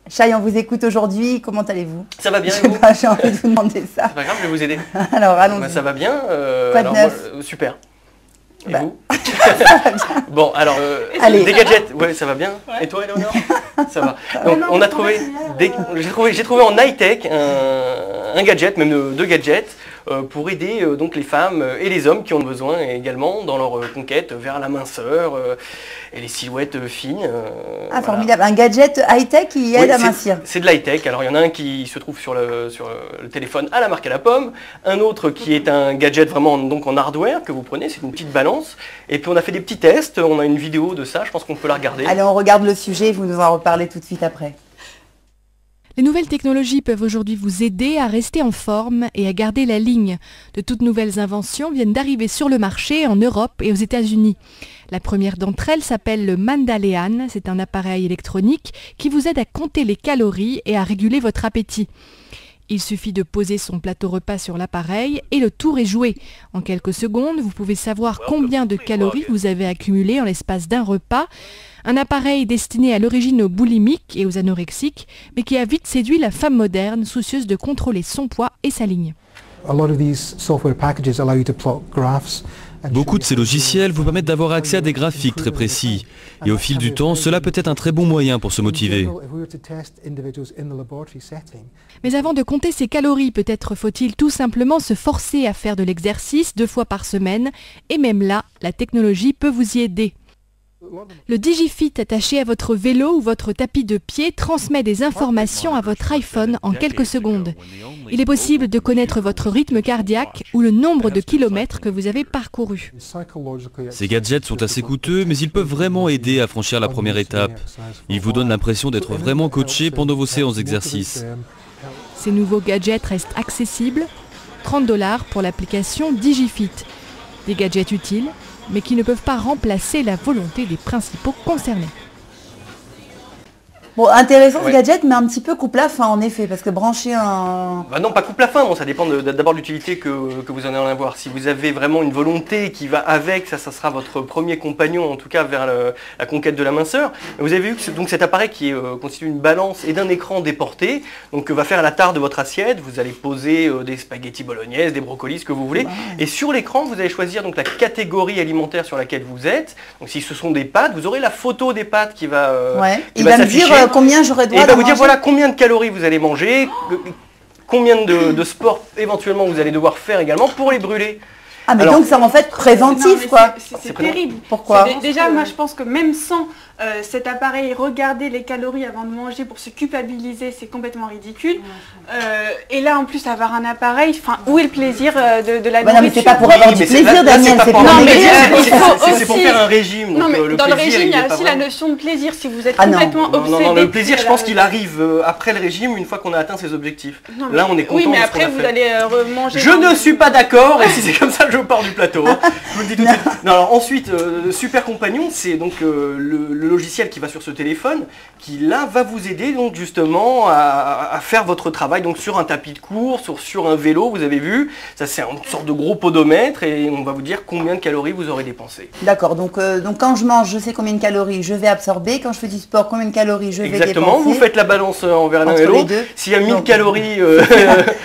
Chai, on vous écoute aujourd'hui, comment allez-vous? Ça va bien et vous? J'ai envie de vous demander ça. C'est pas grave, je vais vous aider. Alors, allons-y. Ça va bien. Quoi de neuf? Super. Et vous? Bon, alors, des gadgets, ouais, ça va bien. Ouais. Et toi, Eleonore? Ça va. Donc, on a trouvé, j'ai trouvé en high-tech un gadget, même deux gadgets, pour aider donc les femmes et les hommes qui en ont besoin également dans leur conquête vers la minceur et les silhouettes fines. Ah, voilà. Formidable. Un gadget high-tech qui aide à mincir. C'est de l'high-tech. Alors, il y en a un qui se trouve sur le téléphone à la marque à la pomme, un autre qui est un gadget vraiment donc en hardware que vous prenez, c'est une petite balance. Et puis, on a fait des petits tests. On a une vidéo de ça, je pense qu'on peut la regarder. Allez, on regarde le sujet, vous nous en reparlez tout de suite après. Les nouvelles technologies peuvent aujourd'hui vous aider à rester en forme et à garder la ligne. De toutes nouvelles inventions viennent d'arriver sur le marché en Europe et aux États-Unis. La première d'entre elles s'appelle le Mandalay. C'est un appareil électronique qui vous aide à compter les calories et à réguler votre appétit. Il suffit de poser son plateau repas sur l'appareil et le tour est joué. En quelques secondes, vous pouvez savoir combien de calories vous avez accumulées en l'espace d'un repas. Un appareil destiné à l'origine aux boulimiques et aux anorexiques, mais qui a vite séduit la femme moderne, soucieuse de contrôler son poids et sa ligne. Beaucoup de ces logiciels vous permettent d'avoir accès à des graphiques très précis. Et au fil du temps, cela peut être un très bon moyen pour se motiver. Mais avant de compter ses calories, peut-être faut-il tout simplement se forcer à faire de l'exercice 2 fois par semaine. Et même là, la technologie peut vous y aider. Le DigiFit attaché à votre vélo ou votre tapis de pied transmet des informations à votre iPhone en quelques secondes. Il est possible de connaître votre rythme cardiaque ou le nombre de kilomètres que vous avez parcourus. Ces gadgets sont assez coûteux, mais ils peuvent vraiment aider à franchir la première étape. Ils vous donnent l'impression d'être vraiment coaché pendant vos séances d'exercice. Ces nouveaux gadgets restent accessibles, 30 $ pour l'application DigiFit. Des gadgets utiles, mais qui ne peuvent pas remplacer la volonté des principaux concernés. Bon, intéressant ce gadget, mais un petit peu coupe la fin en effet, parce que brancher un... Bah non, pas coupe la fin, bon, ça dépend d'abord de l'utilité que vous en allez en avoir. Si vous avez vraiment une volonté qui va avec, ça sera votre premier compagnon, en tout cas vers la conquête de la minceur. Vous avez vu que donc cet appareil qui constitue une balance et d'un écran déporté, donc va faire la tare de votre assiette, vous allez poser des spaghettis bolognaises, des brocolis, ce que vous voulez. Et sur l'écran, vous allez choisir donc la catégorie alimentaire sur laquelle vous êtes. Donc si ce sont des pâtes, vous aurez la photo des pâtes qui va s'afficher. Combien j'aurais droit de manger. Et il va vous dire voilà combien de calories vous allez manger, combien de sport éventuellement vous allez devoir faire également pour les brûler. Ah mais alors, donc c'est en fait préventif quoi. C'est terrible. Pourquoi? Déjà moi je pense que même sans cet appareil, regarder les calories avant de manger pour se culpabiliser, c'est complètement ridicule. Et là en plus avoir un appareil, enfin où est le plaisir de la nourriture? Non mais c'est pas pour avoir du plaisir Daniel, c'est pour c'est pour faire un régime. Non mais dans le régime il y a aussi la notion de plaisir si vous êtes complètement obsédé. Non, le plaisir je pense qu'il arrive après le régime une fois qu'on a atteint ses objectifs. Là on est content. Oui mais après vous allez manger. Je ne suis pas d'accord et si c'est comme ça je pars du plateau. Je vous le dis tout de suite. Non, alors ensuite, Super Compagnon, c'est donc le logiciel qui va sur ce téléphone, qui là va vous aider donc justement à faire votre travail donc sur un tapis de course, sur un vélo, vous avez vu. Ça c'est une sorte de gros podomètre et on va vous dire combien de calories vous aurez dépensé. D'accord, donc quand je mange, je sais combien de calories je vais absorber. Quand je fais du sport, combien de calories je vais dépenser. Exactement, vous faites la balance envers l'un et l'autre. S'il y a 1000 calories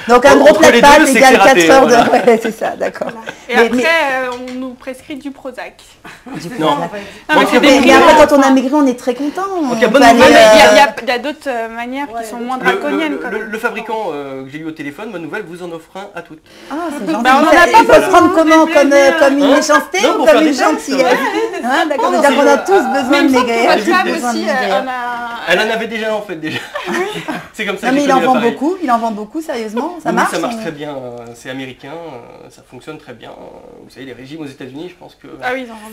donc un gros plat de pâtes égale 4 heures de... Voilà. Ouais, c'est ça, d'accord. Et après, on nous prescrit du Prozac. Non. Mais après, quand on a maigri, on est très content. Il y a d'autres manières qui sont moins draconiennes. Le fabricant que j'ai eu au téléphone, bonne nouvelle, vous en offre un à toutes. Ah, c'est gentil. Il faut se prendre comment? Comme une méchanceté ou comme une gentillesse? D'accord, c'est-à-dire qu'on a tous besoin de maigrir. Elle en avait déjà en fait déjà. C'est comme ça. Non mais il en vend beaucoup, sérieusement. Ça marche? Ça marche très bien. C'est américain, ça fonctionne très bien. Vous savez, les régimes aux États-Unis, je pense que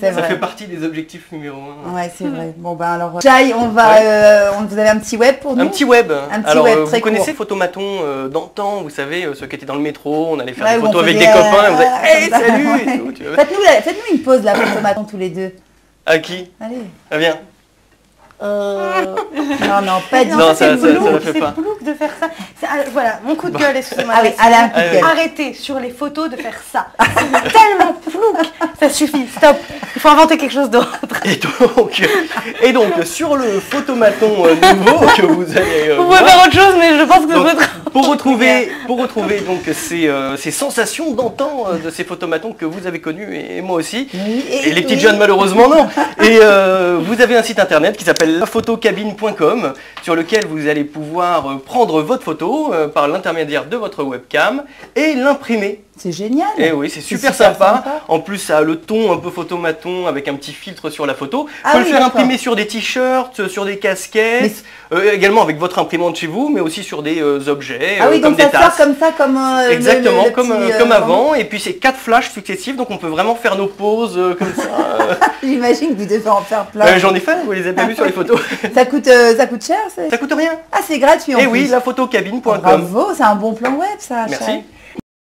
ça fait partie des objectifs numéro 1. Ouais, c'est vrai. Bon ben alors, Chai, vous avez un petit web pour nous? Un petit web. Alors, très vous connaissez court. Photomaton d'antan, vous savez, ceux qui étaient dans le métro, on allait faire des photos avec des copains, on disait hey, salut. Faites-nous une pause là, Photomaton tous les deux. À qui? Allez. Ah, viens. Non, pas du tout. Non, c'est ça la fait c'est pas. glauque de faire ça. Voilà, mon coup de gueule, excusez-moi. Ah oui, Alain, un coup de gueule. Arrêtez sur les photos de faire ça. C'est tellement plouc. Ça suffit, stop. Il faut inventer quelque chose d'autre. Et donc sur le photomaton nouveau que vous allez Vous voir, pouvez faire autre chose, mais je pense que donc, ça peut être... pour retrouver donc ces sensations d'antan de ces photomatons que vous avez connus et moi aussi, Oui, et les petites oui. jeunes malheureusement non. Et vous avez un site internet qui s'appelle lafotocabine.com sur lequel vous allez pouvoir prendre votre photo par l'intermédiaire de votre webcam et l'imprimer. C'est génial. Et oui, c'est super sympa. En plus, ça a le ton un peu photomaton avec un petit filtre sur la photo. Ah Vous pouvez oui, le faire d'accord. imprimer sur des t-shirts, sur des casquettes, également avec votre imprimante chez vous, mais aussi sur des objets Ah oui, comme donc des ça tasses. sort comme ça, comme Exactement, le comme, petit, comme avant. Et puis c'est 4 flashs successifs, donc on peut vraiment faire nos pauses comme ça. J'imagine que vous devez en faire plein. J'en ai fait, vous les avez pas vus sur les photos. Ça coûte cher Ça coûte rien. Ah, c'est gratuit en Et plus. oui, lafotocabine.com. Bravo, c'est un bon plan web ça. Merci. Charles.